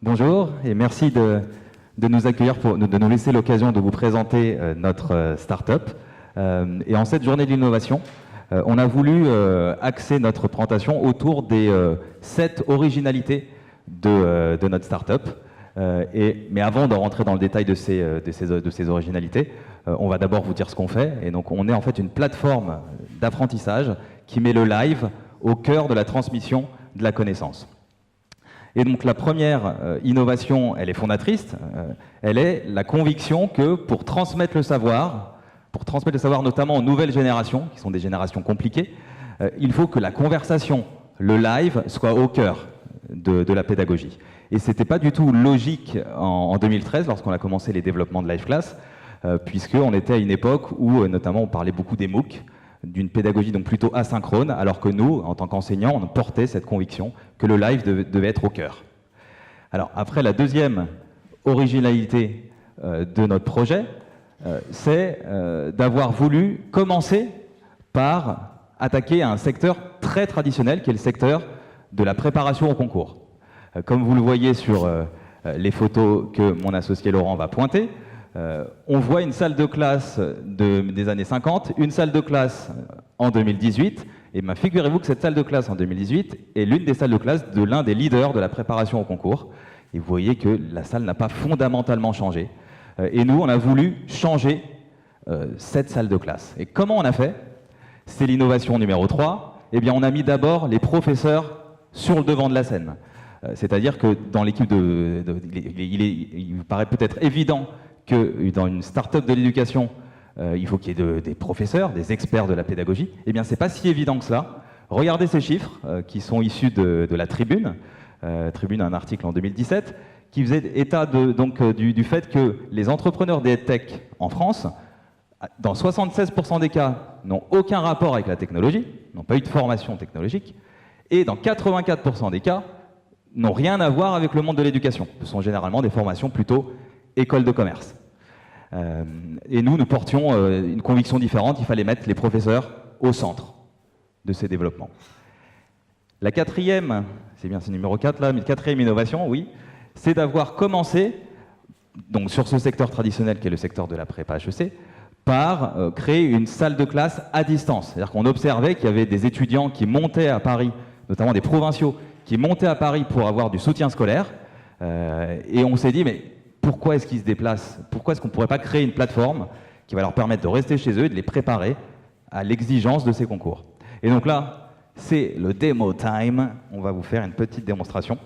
Bonjour et merci de nous accueillir, de nous laisser l'occasion de vous présenter notre start-up. Et en cette journée de l'innovation, on a voulu axer notre présentation autour des 7 originalités de notre start-up. Mais avant de rentrer dans le détail de ces originalités, on va d'abord vous dire ce qu'on fait. Et donc on est en fait une plateforme d'apprentissage qui met le live au cœur de la transmission de la connaissance. Et donc la première innovation, elle est fondatrice, elle est la conviction que pour transmettre le savoir notamment aux nouvelles générations, qui sont des générations compliquées, il faut que la conversation, le live, soit au cœur de la pédagogie. Et ce n'était pas du tout logique en 2013, lorsqu'on a commencé les développements de Live Class, puisqu'on était à une époque où notamment on parlait beaucoup des MOOC, d'une pédagogie donc plutôt asynchrone, alors que nous, en tant qu'enseignants, on portait cette conviction que le live devait être au cœur. Alors après, la deuxième originalité de notre projet, c'est d'avoir voulu commencer par attaquer un secteur très traditionnel, qui est le secteur de la préparation au concours. Comme vous le voyez sur les photos que mon associé Laurent va pointer, on voit une salle de classe des années 50, une salle de classe en 2018, et figurez-vous que cette salle de classe en 2018 est l'une des salles de classe de l'un des leaders de la préparation au concours. Et vous voyez que la salle n'a pas fondamentalement changé. Et nous, on a voulu changer cette salle de classe. Et comment on a fait? C'est l'innovation numéro 3. Eh bien, on a mis d'abord les professeurs sur le devant de la scène. C'est-à-dire que dans l'équipe il vous paraît peut-être évident que dans une start-up de l'éducation, il faut qu'il y ait des professeurs, des experts de la pédagogie. Eh bien, c'est pas si évident que cela. Regardez ces chiffres qui sont issus de la Tribune. Tribune, un article en 2017, qui faisait état du fait que les entrepreneurs des EdTech en France, dans 76% des cas, n'ont aucun rapport avec la technologie, n'ont pas eu de formation technologique, et dans 84% des cas, n'ont rien à voir avec le monde de l'éducation. Ce sont généralement des formations plutôt école de commerce. Et nous portions une conviction différente, il fallait mettre les professeurs au centre de ces développements. La quatrième, c'est numéro 4 là, mais la quatrième innovation, oui, c'est d'avoir commencé, donc sur ce secteur traditionnel qui est le secteur de la prépa HEC, par créer une salle de classe à distance. C'est-à-dire qu'on observait qu'il y avait des étudiants qui montaient à Paris, notamment des provinciaux, qui montaient à Paris pour avoir du soutien scolaire, et on s'est dit, mais pourquoi est-ce qu'ils se déplacent? Pourquoi est-ce qu'on ne pourrait pas créer une plateforme qui va leur permettre de rester chez eux et de les préparer à l'exigence de ces concours? Et donc là, c'est le démo time. On va vous faire une petite démonstration.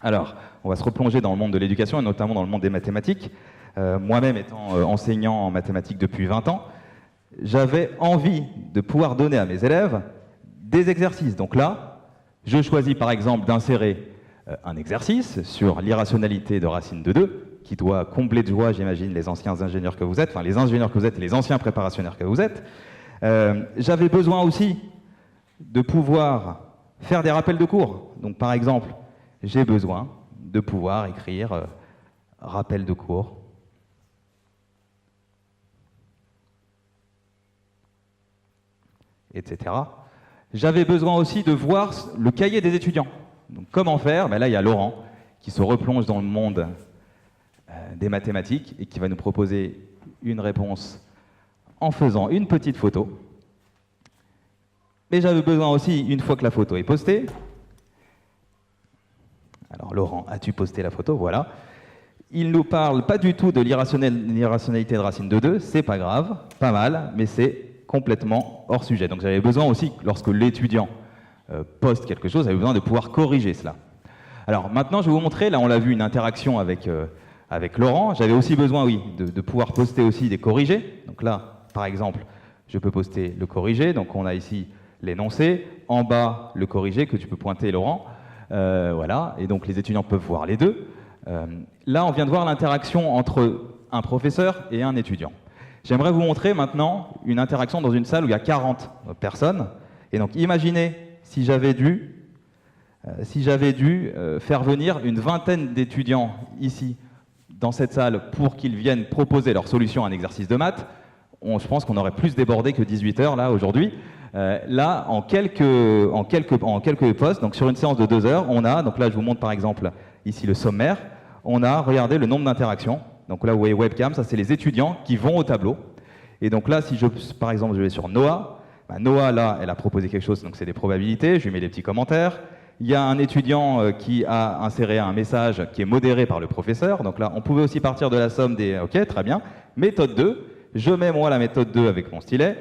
Alors, on va se replonger dans le monde de l'éducation et notamment dans le monde des mathématiques. Moi-même étant enseignant en mathématiques depuis 20 ans, j'avais envie de pouvoir donner à mes élèves des exercices. Donc là, je choisis par exemple d'insérer un exercice sur l'irrationalité de racine de 2, qui doit combler de joie, j'imagine, les anciens ingénieurs que vous êtes, enfin les ingénieurs que vous êtes et les anciens préparationnaires que vous êtes. J'avais besoin aussi de pouvoir faire des rappels de cours. Donc par exemple, j'ai besoin de pouvoir écrire rappel de cours. Etc. J'avais besoin aussi de voir le cahier des étudiants. Donc comment faire? Là, il y a Laurent qui se replonge dans le monde des mathématiques et qui va nous proposer une réponse en faisant une petite photo. Mais j'avais besoin aussi, une fois que la photo est postée, alors Laurent, as-tu posté la photo? Voilà. Il nous parle pas du tout de l'irrationalité de racine de 2, c'est pas grave, pas mal, mais c'est complètement hors sujet. Donc j'avais besoin aussi, lorsque l'étudiant poste quelque chose, j'avais besoin de pouvoir corriger cela. Alors maintenant, je vais vous montrer, là on l'a vu, une interaction avec Laurent. J'avais aussi besoin, oui, de pouvoir poster aussi des corrigés. Donc là, par exemple, je peux poster le corrigé. Donc on a ici l'énoncé, en bas le corrigé que tu peux pointer, Laurent. Voilà, et donc les étudiants peuvent voir les deux. Là, on vient de voir l'interaction entre un professeur et un étudiant. J'aimerais vous montrer maintenant une interaction dans une salle où il y a 40 personnes. Et donc imaginez si j'avais dû faire venir une vingtaine d'étudiants ici, dans cette salle, pour qu'ils viennent proposer leur solution à un exercice de maths. Je pense qu'on aurait plus débordé que 18 heures là aujourd'hui. Là, en quelques postes, donc sur une séance de 2 heures, on a, donc là je vous montre par exemple ici le sommaire, on a regardé le nombre d'interactions. Donc là, vous voyez webcam, ça c'est les étudiants qui vont au tableau. Et donc là, si par exemple je vais sur Noah, Noah là, elle a proposé quelque chose, donc c'est des probabilités, je lui mets des petits commentaires. Il y a un étudiant qui a inséré un message qui est modéré par le professeur. Donc là, on pouvait aussi partir de la somme des... Ok, très bien. Méthode 2, je mets moi la méthode 2 avec mon stylet.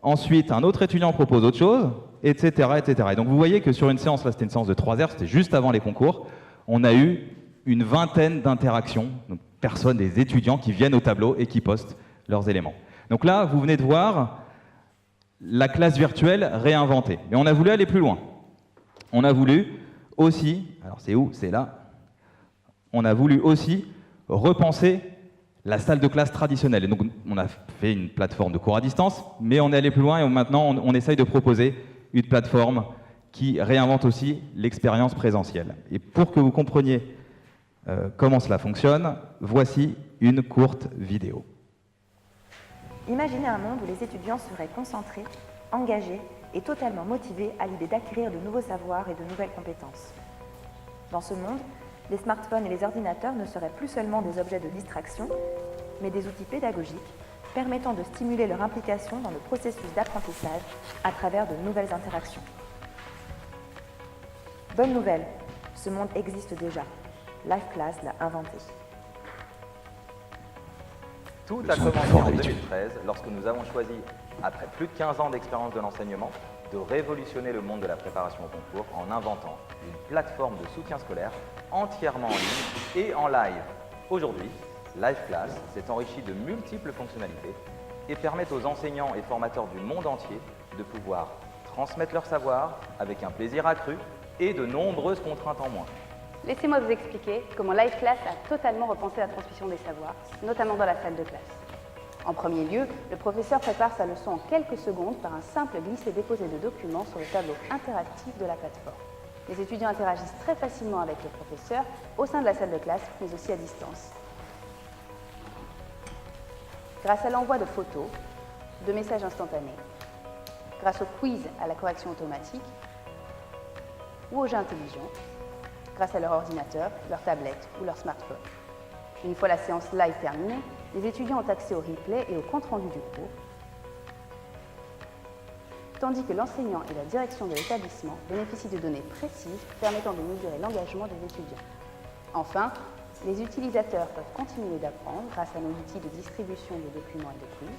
Ensuite, un autre étudiant propose autre chose, etc., etc. Et donc vous voyez que sur une séance, là c'était une séance de 3 heures, c'était juste avant les concours, on a eu une vingtaine d'interactions, donc personnes, des étudiants qui viennent au tableau et qui postent leurs éléments. Donc là, vous venez de voir la classe virtuelle réinventée. Mais on a voulu aller plus loin. On a voulu aussi, alors c'est où? C'est là. On a voulu aussi repenser la salle de classe traditionnelle. Et donc on a fait une plateforme de cours à distance, mais on est allé plus loin et maintenant on essaye de proposer une plateforme qui réinvente aussi l'expérience présentielle. Et pour que vous compreniez comment cela fonctionne, voici une courte vidéo. Imaginez un monde où les étudiants seraient concentrés, engagés et totalement motivés à l'idée d'acquérir de nouveaux savoirs et de nouvelles compétences. Dans ce monde, les smartphones et les ordinateurs ne seraient plus seulement des objets de distraction, mais des outils pédagogiques permettant de stimuler leur implication dans le processus d'apprentissage à travers de nouvelles interactions. Bonne nouvelle, ce monde existe déjà. LiveClass l'a inventé. Tout a commencé en 2013 lorsque nous avons choisi, après plus de 15 ans d'expérience de l'enseignement, de révolutionner le monde de la préparation au concours en inventant une plateforme de soutien scolaire entièrement en ligne et en live. Aujourd'hui, LiveClass s'est enrichi de multiples fonctionnalités et permet aux enseignants et formateurs du monde entier de pouvoir transmettre leur savoir avec un plaisir accru et de nombreuses contraintes en moins. Laissez-moi vous expliquer comment LiveClass a totalement repensé la transmission des savoirs, notamment dans la salle de classe. En premier lieu, le professeur prépare sa leçon en quelques secondes par un simple glisser-déposer de documents sur le tableau interactif de la plateforme. Les étudiants interagissent très facilement avec le professeur au sein de la salle de classe, mais aussi à distance. Grâce à l'envoi de photos, de messages instantanés, grâce au quiz à la correction automatique ou aux jeux intelligents, grâce à leur ordinateur, leur tablette ou leur smartphone. Une fois la séance live terminée, les étudiants ont accès au replay et au compte-rendu du cours, tandis que l'enseignant et la direction de l'établissement bénéficient de données précises permettant de mesurer l'engagement des étudiants. Enfin, les utilisateurs peuvent continuer d'apprendre grâce à nos outils de distribution de documents et de quiz,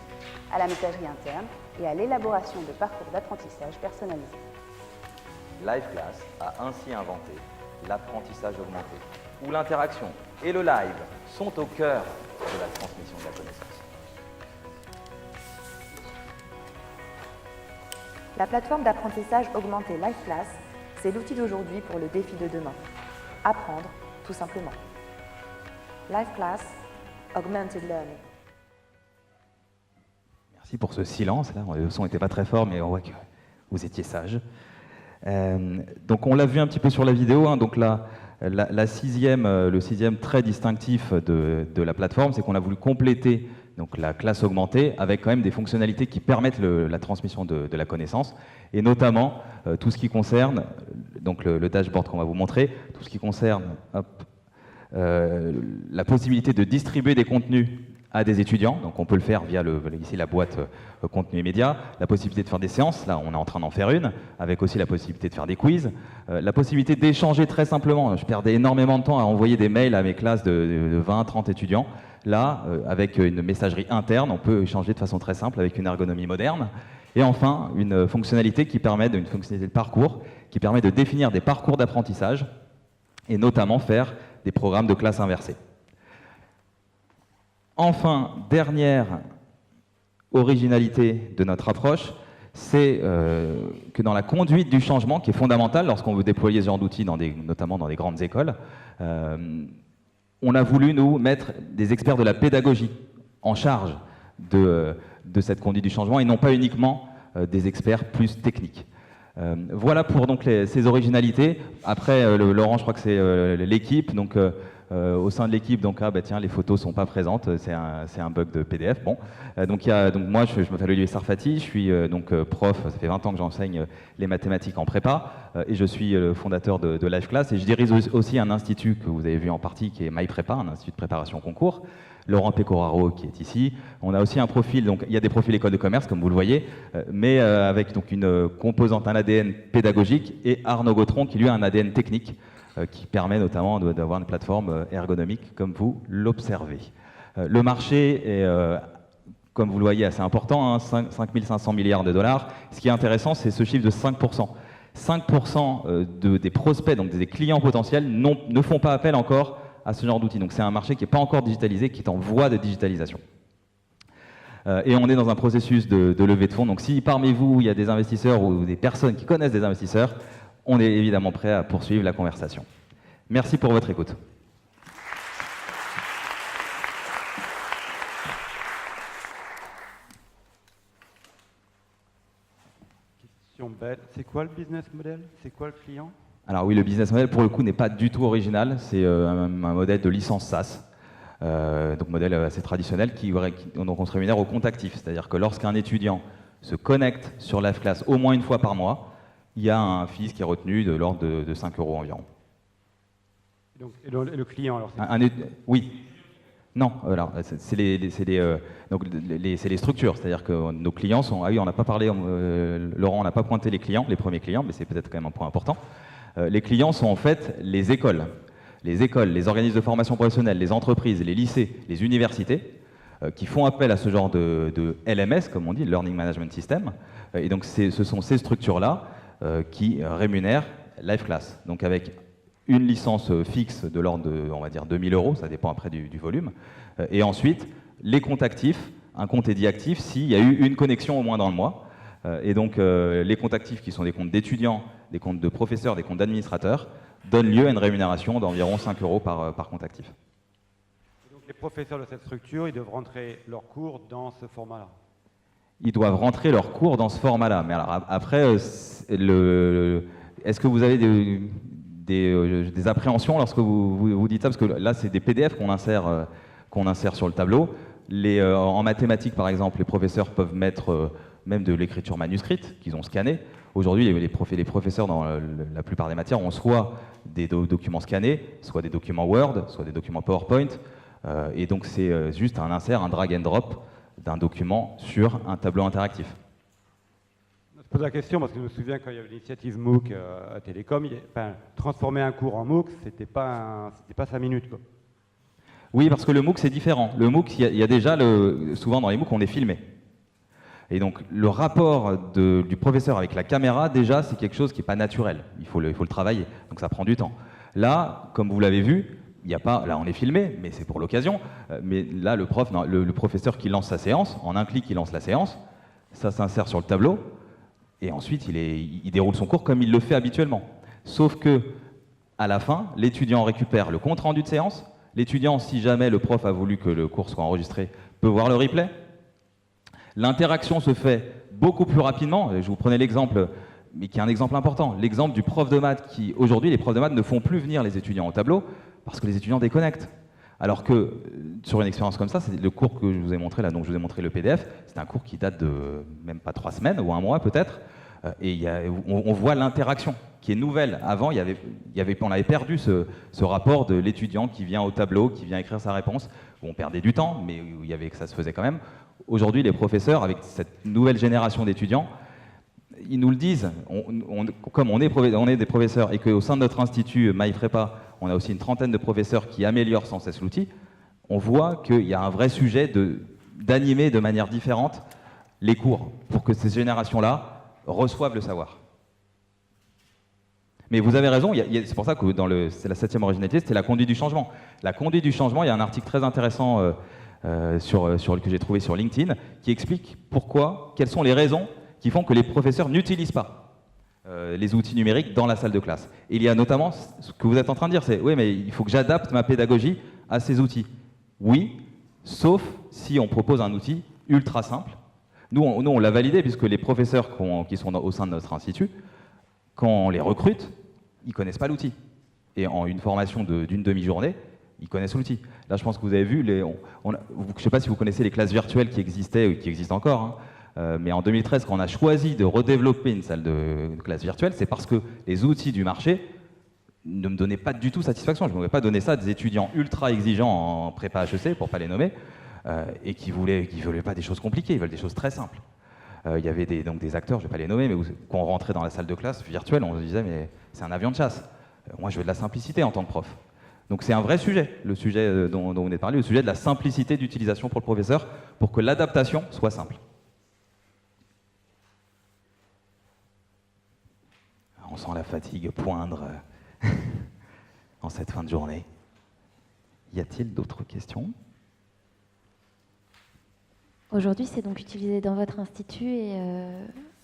à la messagerie interne et à l'élaboration de parcours d'apprentissage personnalisés. LiveClass a ainsi inventé l'apprentissage augmenté, où l'interaction et le live sont au cœur de la transmission de la connaissance. La plateforme d'apprentissage augmenté LiveClass, c'est l'outil d'aujourd'hui pour le défi de demain. Apprendre, tout simplement. LiveClass, Augmented Learning. Merci pour ce silence, là. Le son n'était pas très fort, mais on voit que vous étiez sage. Donc on l'a vu un petit peu sur la vidéo, hein, donc le sixième trait distinctif de la plateforme, c'est qu'on a voulu compléter donc, la classe augmentée avec quand même des fonctionnalités qui permettent la transmission de la connaissance, et notamment tout ce qui concerne, donc le dashboard qu'on va vous montrer, tout ce qui concerne la possibilité de distribuer des contenus à des étudiants, donc on peut le faire via ici la boîte contenu immédiat, la possibilité de faire des séances, là on est en train d'en faire une, avec aussi la possibilité de faire des quiz, la possibilité d'échanger très simplement. Je perdais énormément de temps à envoyer des mails à mes classes de 20-30 étudiants. Là, avec une messagerie interne, on peut échanger de façon très simple avec une ergonomie moderne. Et enfin, une fonctionnalité une fonctionnalité de parcours qui permet de définir des parcours d'apprentissage et notamment faire des programmes de classe inversée. Enfin, dernière originalité de notre approche, c'est que dans la conduite du changement, qui est fondamentale lorsqu'on veut déployer ce genre d'outils, notamment dans des grandes écoles, on a voulu nous mettre des experts de la pédagogie en charge de cette conduite du changement et non pas uniquement des experts plus techniques. Voilà pour donc ces originalités. Après, Laurent, je crois que c'est l'équipe. Donc, au sein de l'équipe, donc tiens, les photos sont pas présentes, c'est un bug de PDF. Bon, donc moi je m'appelle Olivier Sarfati, je suis prof, ça fait 20 ans que j'enseigne les mathématiques en prépa, et je suis le fondateur de Live Class, et je dirige aussi un institut que vous avez vu en partie, qui est MyPrépa, un institut de préparation concours. Laurent Pecoraro qui est ici. On a aussi un profil, donc il y a des profils école de commerce comme vous le voyez, mais avec donc une composante, un ADN pédagogique, et Arnaud Gautron qui lui a un ADN technique qui permet notamment d'avoir une plateforme ergonomique comme vous l'observez. Le marché est, comme vous le voyez, assez important, hein, 5 500 milliards de dollars. Ce qui est intéressant, c'est ce chiffre de 5%. 5% des prospects, donc des clients potentiels, ne font pas appel encore à ce genre d'outils. Donc c'est un marché qui n'est pas encore digitalisé, qui est en voie de digitalisation. Et on est dans un processus de levée de fonds. Donc si parmi vous, il y a des investisseurs ou des personnes qui connaissent des investisseurs, on est évidemment prêt à poursuivre la conversation. Merci pour votre écoute. Question bête. C'est quoi le business model? C'est quoi le client? Alors oui, le business model, pour le coup, n'est pas du tout original. C'est un modèle de licence SaaS, donc modèle assez traditionnel, donc on se rémunère au compte actif. C'est-à-dire que lorsqu'un étudiant se connecte sur Live Class au moins une fois par mois, il y a un fees qui est retenu de l'ordre de 5 € environ. Et le client, alors oui. Non, alors, c'est les structures, c'est-à-dire que nos clients sont... Ah oui, on n'a pas parlé, Laurent, on n'a pas pointé les clients, les premiers clients, mais c'est peut-être quand même un point important. Les clients sont en fait les écoles, les organismes de formation professionnelle, les entreprises, les lycées, les universités, qui font appel à ce genre de LMS, comme on dit, Learning Management System. Et donc ce sont ces structures-là qui rémunèrent Live Class. Donc avec une licence fixe de l'ordre de, on va dire, 2 000 €, ça dépend après du volume. Et ensuite, les comptes actifs, un compte est dit actif s'il y a eu une connexion au moins dans le mois. Et donc les comptes actifs qui sont des comptes d'étudiants, des comptes de professeurs, des comptes d'administrateurs, donnent lieu à une rémunération d'environ 5 € par compte actif. Et donc les professeurs de cette structure, ils doivent rentrer leurs cours dans ce format-là? Ils doivent rentrer leurs cours dans ce format-là. Mais alors après, est-ce que vous avez des appréhensions lorsque vous dites ça? Parce que là, c'est des PDF qu'on insère sur le tableau. En mathématiques, par exemple, les professeurs peuvent mettre même de l'écriture manuscrite qu'ils ont scannée. Aujourd'hui, les professeurs, dans la plupart des matières, ont soit des documents scannés, soit des documents Word, soit des documents PowerPoint. Et donc, c'est juste un insert, un drag and drop d'un document sur un tableau interactif. Je pose la question parce que je me souviens quand il y avait l'initiative MOOC à Télécom, transformer un cours en MOOC, c'était pas 5 minutes, quoi. Oui, parce que le MOOC, c'est différent. Le MOOC, il y a déjà, souvent dans les MOOC, on est filmé. Et donc, le rapport du professeur avec la caméra, déjà, c'est quelque chose qui n'est pas naturel. Il faut le travailler, donc ça prend du temps. Là, comme vous l'avez vu, il y a pas, là on est filmé, mais c'est pour l'occasion. Mais là, le professeur qui lance sa séance, en un clic, il lance la séance, ça s'insère sur le tableau, et ensuite il déroule son cours comme il le fait habituellement. Sauf que, à la fin, l'étudiant récupère le compte rendu de séance. L'étudiant, si jamais le prof a voulu que le cours soit enregistré, peut voir le replay. L'interaction se fait beaucoup plus rapidement. Je vous prenais l'exemple, mais qui est un exemple important, l'exemple du prof de maths qui, aujourd'hui, les profs de maths ne font plus venir les étudiants au tableau parce que les étudiants déconnectent. Alors que, sur une expérience comme ça, c'est le cours que je vous ai montré là, donc je vous ai montré le PDF, c'est un cours qui date de même pas 3 semaines ou 1 mois peut-être, et on voit l'interaction qui est nouvelle. Avant, on avait perdu ce rapport de l'étudiant qui vient au tableau, qui vient écrire sa réponse, où on perdait du temps, mais où ça se faisait quand même. Aujourd'hui, les professeurs, avec cette nouvelle génération d'étudiants, ils nous le disent, comme on est des professeurs et qu'au sein de notre institut MyPrépa, on a aussi une trentaine de professeurs qui améliorent sans cesse l'outil, on voit qu'il y a un vrai sujet d'animer de manière différente les cours pour que ces générations-là reçoivent le savoir. Mais vous avez raison, c'est pour ça que c'est la 7e originalité, c'était la conduite du changement. La conduite du changement, il y a un article très intéressant que j'ai trouvé sur LinkedIn qui explique quelles sont les raisons qui font que les professeurs n'utilisent pas les outils numériques dans la salle de classe. Et il y a notamment ce que vous êtes en train de dire, c'est oui, mais il faut que j'adapte ma pédagogie à ces outils. Oui, sauf si on propose un outil ultra simple. Nous, on l'a validé puisque les professeurs qui sont au sein de notre institut, quand on les recrute, ils ne connaissent pas l'outil. Et en une formation d'une demi-journée, ils connaissent l'outil. Là, je pense que vous avez vu, je ne sais pas si vous connaissez les classes virtuelles qui existaient ou qui existent encore, hein, mais en 2013, quand on a choisi de redévelopper une salle de classe virtuelle, c'est parce que les outils du marché ne me donnaient pas du tout satisfaction. Je ne pouvais pas donner ça à des étudiants ultra exigeants en prépa HEC, pour ne pas les nommer, et qui ne voulaient pas des choses compliquées, ils veulent des choses très simples. Il y avait donc des acteurs, je ne vais pas les nommer, mais quand on rentrait dans la salle de classe virtuelle, on se disait mais c'est un avion de chasse. Moi, je veux de la simplicité en tant que prof. Donc c'est un vrai sujet, le sujet dont vous venez de parler, le sujet de la simplicité d'utilisation pour le professeur, pour que l'adaptation soit simple. On sent la fatigue poindre en cette fin de journée. Y a-t-il d'autres questions ? Aujourd'hui, c'est donc utilisé dans votre institut et...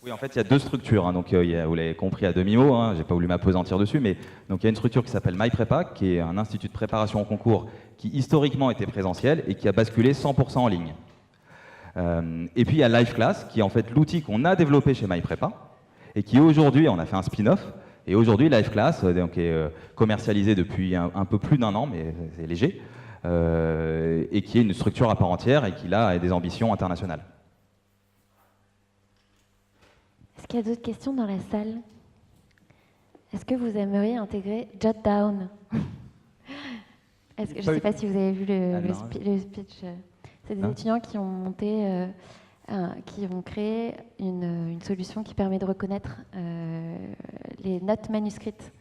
Oui, en fait, il y a deux structures. Hein, donc, vous l'avez compris à demi-mot, hein, je n'ai pas voulu m'appesantir dessus, mais donc, il y a une structure qui s'appelle MyPrépa, qui est un institut de préparation au concours qui historiquement était présentiel et qui a basculé 100% en ligne. Et puis, il y a LiveClass, qui est en fait l'outil qu'on a développé chez MyPrépa et qui aujourd'hui, on a fait un spin-off, et aujourd'hui, LiveClass donc, est commercialisé depuis un peu plus d'1 an, mais c'est léger, et qui est une structure à part entière et qui a des ambitions internationales. Est-ce qu'il y a d'autres questions dans la salle? Est-ce que vous aimeriez intégrer Jotdown? Je ne sais pas si vous avez vu le speech. C'est des étudiants qui ont monté, qui ont créé une solution qui permet de reconnaître les notes manuscrites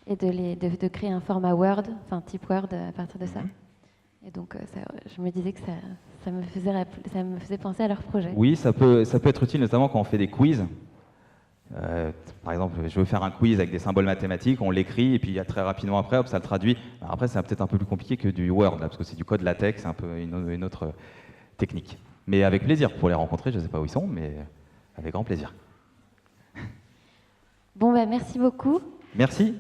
et de créer un format Word, enfin type Word à partir de ça. Et donc, je me disais que ça me faisait penser à leur projet. Oui, ça peut être utile, notamment quand on fait des quiz. Par exemple, je veux faire un quiz avec des symboles mathématiques, on l'écrit et puis très rapidement après, hop, ça le traduit. Alors après, c'est peut-être un peu plus compliqué que du Word, là, parce que c'est du code LaTeX, c'est un peu une autre technique. Mais avec plaisir pour les rencontrer, je ne sais pas où ils sont, mais avec grand plaisir. Bon, merci beaucoup. Merci.